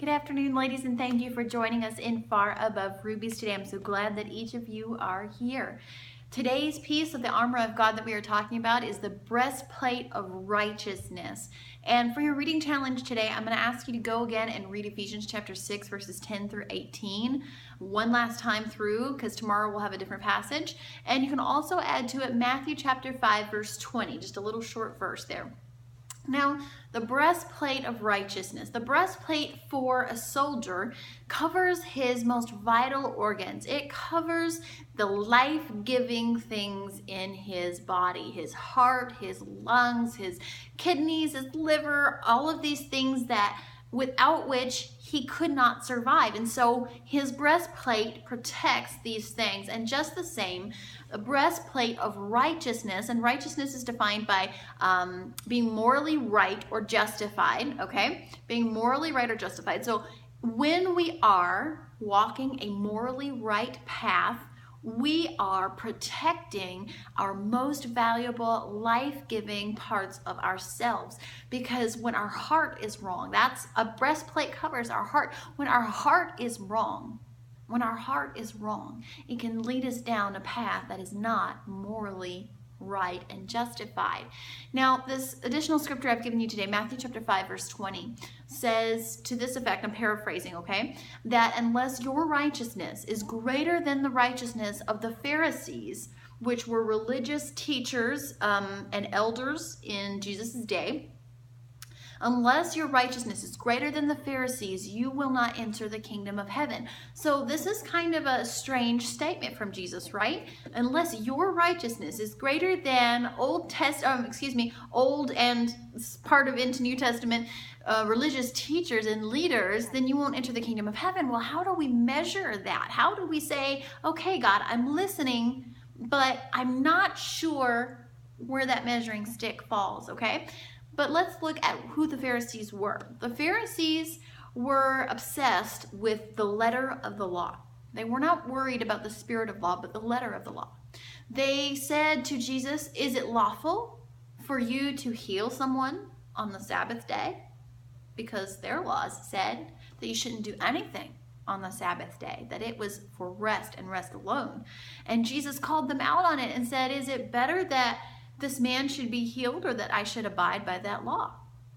Good afternoon, ladies, and thank you for joining us in Far Above Rubies today. I'm so glad that each of you are here. Today's piece of the armor of God that we are talking about is the breastplate of righteousness. And for your reading challenge today, I'm going to ask you to go again and read Ephesians chapter 6, verses 10 through 18 one last time through, because tomorrow we'll have a different passage. And you can also add to it Matthew chapter 5, verse 20, just a little short verse there. Now, the breastplate of righteousness. The breastplate for a soldier covers his most vital organs. It covers the life-giving things in his body, his heart, his lungs, his kidneys, his liver, all of these things that without which he could not survive. And so his breastplate protects these things. And just the same, a breastplate of righteousness, and righteousness is defined by being morally right or justified, okay? Being morally right or justified. So when we are walking a morally right path, we are protecting our most valuable, life-giving parts of ourselves. Because when our heart is wrong, that's a breastplate covers our heart. When our heart is wrong, it can lead us down a path that is not morally right and justified. Now, this additional scripture I've given you today, Matthew chapter 5, verse 20, says to this effect, I'm paraphrasing, okay, that unless your righteousness is greater than the righteousness of the Pharisees, which were religious teachers and elders in Jesus' day, unless your righteousness is greater than the Pharisees, you will not enter the kingdom of heaven. So this is kind of a strange statement from Jesus, right? Unless your righteousness is greater than Old and part of into New Testament religious teachers and leaders, then you won't enter the kingdom of heaven. Well, how do we measure that? How do we say, okay, God, I'm listening, but I'm not sure where that measuring stick falls, okay? But let's look at who the Pharisees were. The Pharisees were obsessed with the letter of the law. They were not worried about the spirit of law, but the letter of the law. They said to Jesus, is it lawful for you to heal someone on the Sabbath day? Because their laws said that you shouldn't do anything on the Sabbath day, that it was for rest and rest alone. And Jesus called them out on it and said, is it better that this man should be healed or that I should abide by that law?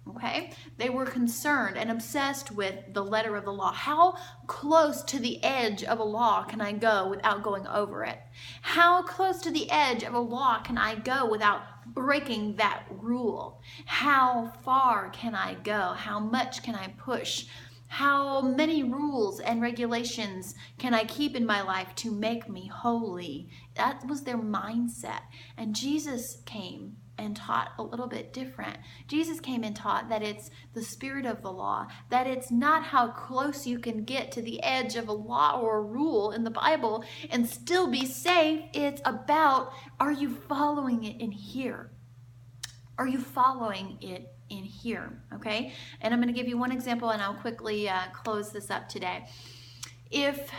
Okay? They were concerned and obsessed with the letter of the law. How close to the edge of a law can I go without going over it? How close to the edge of a law can I go without breaking that rule? How far can I go? How much can I push? How many rules and regulations can I keep in my life to make me holy? That was their mindset. And Jesus came and taught a little bit different. Jesus came and taught that it's the spirit of the law, that it's not how close you can get to the edge of a law or a rule in the Bible and still be safe. It's about, are you following it in here? Are you following it in here? Okay? And I'm going to give you one example and I'll quickly close this up today. If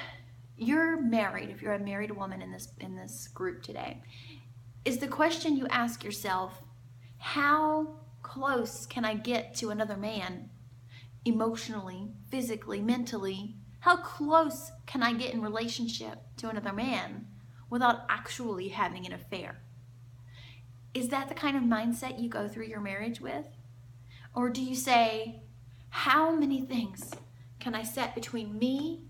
you're married, if you're a married woman in this group today, is the question you ask yourself, how close can I get to another man emotionally, physically, mentally? How close can I get in relationship to another man without actually having an affair? Is that the kind of mindset you go through your marriage with? Or do you say, how many things can I set between me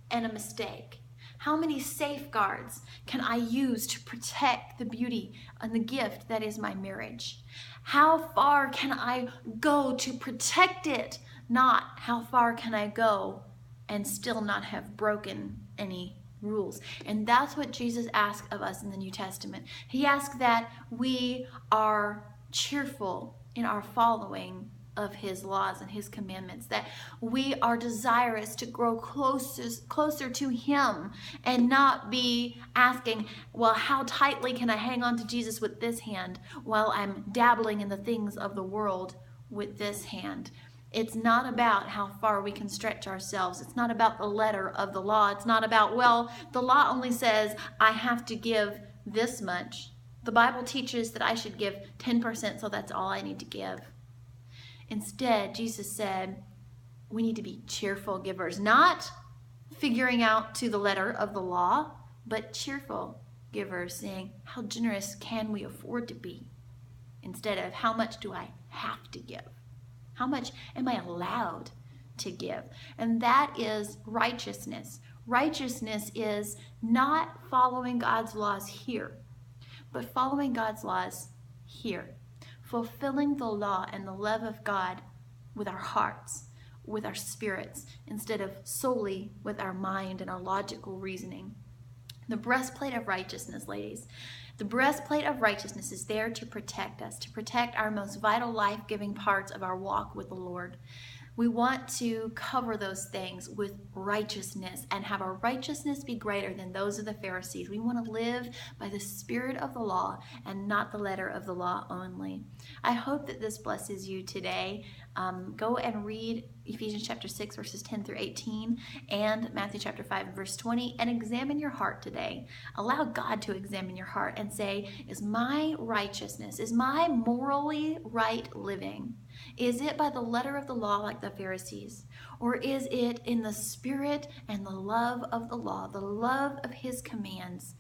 and a mistake? How many safeguards can I use to protect the beauty and the gift that is my marriage? How far can I go to protect it? Not how far can I go and still not have broken any rules. And that's what Jesus asked of us in the New Testament. He asked that we are cheerful in our following of his laws and his commandments, that we are desirous to grow closer to him and not be asking, well, how tightly can I hang on to Jesus with this hand while I'm dabbling in the things of the world with this hand? It's not about how far we can stretch ourselves. It's not about the letter of the law. It's not about, well, the law only says I have to give this much. The Bible teaches that I should give 10%, so that's all I need to give. Instead, Jesus said, we need to be cheerful givers, not figuring out to the letter of the law, but cheerful givers, saying, how generous can we afford to be? Instead of, how much do I have to give? How much am I allowed to give? And that is righteousness. Righteousness is not following God's laws here, but following God's laws here. Fulfilling the law and the love of God with our hearts, with our spirits, instead of solely with our mind and our logical reasoning. The breastplate of righteousness, ladies. The breastplate of righteousness is there to protect us, to protect our most vital, life-giving parts of our walk with the Lord. We want to cover those things with righteousness and have our righteousness be greater than those of the Pharisees. We want to live by the spirit of the law and not the letter of the law only. I hope that this blesses you today. Go and read Ephesians chapter 6, verses 10 through 18, and Matthew chapter 5, verse 20, and examine your heart today. Allow God to examine your heart and say, is my righteousness, is my morally right living, is it by the letter of the law like the Pharisees? Or is it in the spirit and the love of the law, the love of his commands?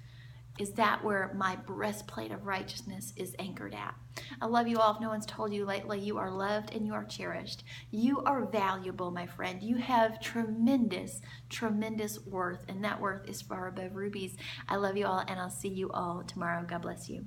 Is that where my breastplate of righteousness is anchored at? I love you all. If no one's told you lately, you are loved and you are cherished. You are valuable, my friend. You have tremendous, tremendous worth, and that worth is far above rubies. I love you all, and I'll see you all tomorrow. God bless you.